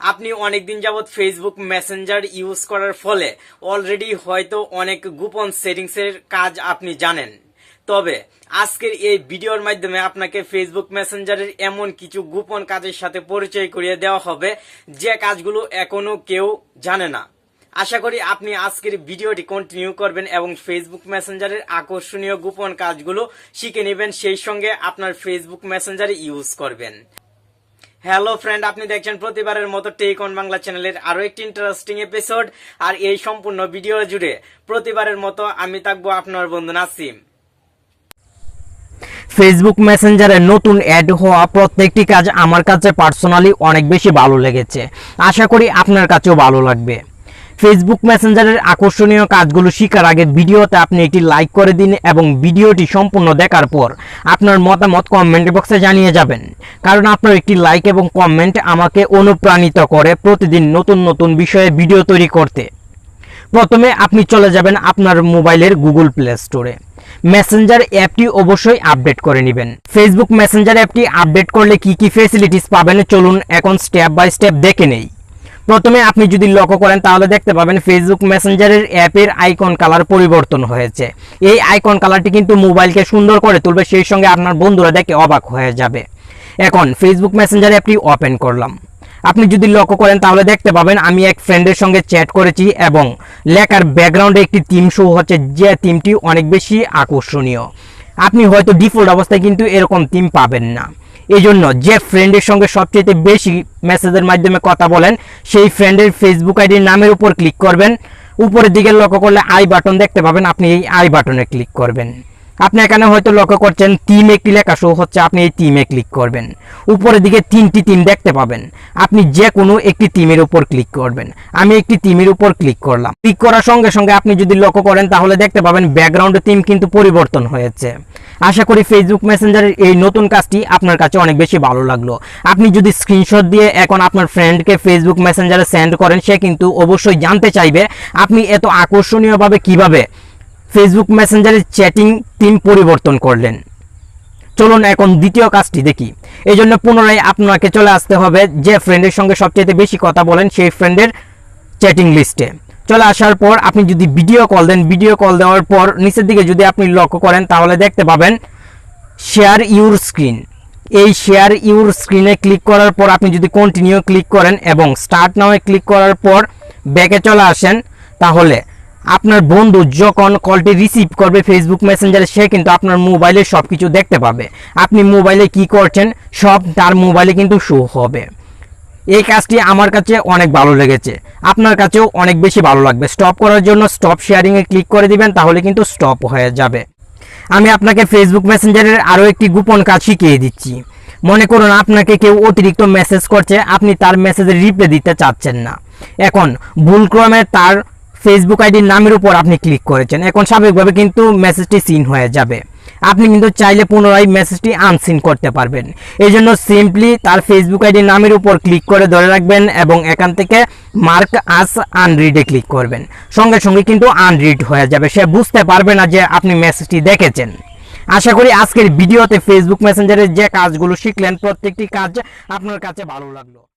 আপনি অনেকদিন যাবত ফেসবুক মেসেঞ্জার ইউজ করার ফলে অলরেডি হয়তো অনেক গোপন সেটিংসের কাজ আপনি জানেন। তবে আজকের এই ভিডিওর মাধ্যমে আপনাকে ফেসবুক মেসেঞ্জারের এমন কিছু গোপন কাজের সাথে পরিচয় করিয়ে দেওয়া হবে যে কাজগুলো এখনো কেউ জানে না। আশা করি আপনি আজকের ভিডিওটি কন্টিনিউ করবেন এবং ফেসবুক মেসেঞ্জারের আকর্ষণীয় গোপন কাজগুলো শিখে নেবেন, সেই সঙ্গে আপনার ফেসবুক মেসেঞ্জারে ইউজ করবেন। হ্যালো ফ্রেন্ড, আপনি দেখছেন প্রতিবারের মতো টেক অন বাংলা চ্যানেলের আরো একটি ইন্টারেস্টিং এপিসোড। আর এই সম্পূর্ণ ভিডিও জুড়ে প্রতিবারের মতো আমি থাকবো আপনার বন্ধু নাসিম। ফেসবুক মেসেঞ্জারে নতুন অ্যাড হওয়া প্রত্যেকটি কাজ আমার কাছে পার্সোনালি অনেক বেশি ভালো লেগেছে। আশা করি আপনার কাছেও ভালো লাগবে। ফেসবুক মেসেঞ্জারের আকর্ষণীয় কাজগুলো শেখার আগে ভিডিওতে আপনি একটি লাইক করে দিন এবং ভিডিওটি সম্পূর্ণ দেখার পর আপনার মতামত কমেন্ট বক্সে জানিয়ে যাবেন, কারণ আপনার একটি লাইক এবং কমেন্ট আমাকে অনুপ্রাণিত করে প্রতিদিন নতুন নতুন বিষয়ে ভিডিও তৈরি করতে। প্রথমে আপনি চলে যাবেন আপনার মোবাইলের গুগল প্লে স্টোরে। মেসেঞ্জার অ্যাপটি অবশ্যই আপডেট করে নেবেন। ফেসবুক মেসেঞ্জার অ্যাপটি আপডেট করলে কি কি ফ্যাসিলিটিস পাবেন চলুন এখন স্টেপ বাই স্টেপ দেখে নেই। প্রথমে আপনি যদি লক্ষ্য করেন তাহলে দেখতে পাবেন ফেসবুক মেসেঞ্জারের অ্যাপের আইকন কালার পরিবর্তন হয়েছে। এই আইকন কালারটি কিন্তু মোবাইলকে সুন্দর করে তুলবে, সেই সঙ্গে আপনার বন্ধুরা দেখে অবাক হয়ে যাবে। এখন ফেসবুক মেসেঞ্জার অ্যাপটি ওপেন করলাম। আপনি যদি লক্ষ্য করেন তাহলে দেখতে পাবেন আমি এক ফ্রেন্ডের সঙ্গে চ্যাট করেছি এবং লেখার ব্যাকগ্রাউন্ডে একটি থিম শো হচ্ছে, যে থিমটি অনেক বেশি আকর্ষণীয়। আপনি হয়তো ডিফল্ট অবস্থায় কিন্তু এরকম থিম পাবেন না। এই জন্য যে ফ্রেন্ডের সঙ্গে সবচেয়ে বেশি মেসেজের মাধ্যমে কথা বলেন সেই ফ্রেন্ডের ফেসবুক আইডির নামের উপর ক্লিক করবেন। উপরের দিকে লক্ষ্য করলে আই বাটন দেখতে পাবেন, আপনি এই আই বাটনে ক্লিক করবেন। আপনি এখানে হয়তো লক্ষ্য করছেন থিম একটি লেখা শো হচ্ছে, আপনি এই থিমে ক্লিক করবেন। উপরের দিকে তিনটি থিম দেখতে পাবেন, আপনি যে কোনো একটি থিমের উপর ক্লিক করবেন। আমি একটি থিমের উপর ক্লিক করলাম। ক্লিক করার সঙ্গে সঙ্গে আপনি যদি লক্ষ্য করেন তাহলে দেখতে পাবেন ব্যাকগ্রাউন্ড থিম কিন্তু পরিবর্তন হয়েছে। আশা করি ফেসবুক মেসেঞ্জারের এই নতুন কাজটি আপনার কাছে অনেক বেশি ভালো লাগলো। আপনি যদি স্ক্রিনশট দিয়ে এখন আপনার ফ্রেন্ডকে ফেসবুক মেসেঞ্জারে সেন্ড করেন, সে কিন্তু অবশ্যই জানতে চাইবে আপনি এত আকর্ষণীয়ভাবে কিভাবে ফেসবুক মেসেঞ্জারের চ্যাটিং থিম পরিবর্তন করলেন। চলুন এখন দ্বিতীয় কাজটি দেখি। এই জন্য পুনরায় আপনাকে চলে আসতে হবে যে ফ্রেন্ডের সঙ্গে সবচেয়ে বেশি কথা বলেন সেই ফ্রেন্ডের চ্যাটিং লিস্টে। চলে আসার পর আপনি যদি ভিডিও কল দেন, ভিডিও কল দেওয়ার পর নিচের দিকে যদি আপনি লক্ষ্য করেন তাহলে দেখতে পাবেন শেয়ার ইউর স্ক্রিন। এই শেয়ার ইউর স্ক্রিনে ক্লিক করার পর আপনি যদি কন্টিনিউ ক্লিক করেন এবং স্টার্ট নাও ক্লিক করার পর ব্যাকে চলে আসেন, তাহলে আপনার বন্ধু যখন কলটি রিসিভ করবে ফেসবুক মেসেঞ্জারে সে কিন্তু আপনার মোবাইলে সব কিছু দেখতে পাবে। আপনি মোবাইলে কি করছেন সব তার মোবাইলে কিন্তু শো হবে। এই কাজটি আমার কাছে অনেক ভালো লেগেছে, আপনার কাছেও অনেক বেশি ভালো লাগবে। স্টপ করার জন্য স্টপ শেয়ারিংয়ে ক্লিক করে দিবেন, তাহলে কিন্তু স্টপ হয়ে যাবে। আমি আপনাকে ফেসবুক মেসেঞ্জারের আরও একটি গোপন কাজ শিখিয়ে দিচ্ছি। মনে করুন আপনাকে কেউ অতিরিক্ত মেসেজ করছে, আপনি তার মেসেজের রিপ্লাই দিতে চাচ্ছেন না। এখন ভুলক্রমে তার ফেসবুক আইডির নামের উপর আপনি ক্লিক করেছেন, এখন স্বাভাবিকভাবে কিন্তু মেসেজটি সিন হয়ে যাবে। আপনি কিন্তু চাইলে পুনরায় মেসেজটি আনসিন করতে পারবেন। এই জন্য সিম্পলি তার ফেসবুক আইডির নামের উপর ক্লিক করে ধরে রাখবেন এবং এখান থেকে মার্ক আস আনরিডে ক্লিক করবেন। সঙ্গে সঙ্গে কিন্তু আনরিড হয়ে যাবে, সে বুঝতে পারবে না যে আপনি মেসেজটি দেখেছেন। আশা করি আজকের ভিডিওতে ফেসবুক মেসেঞ্জারের যে কাজগুলো শিখলেন প্রত্যেকটি কাজ আপনার কাছে ভালো লাগলো।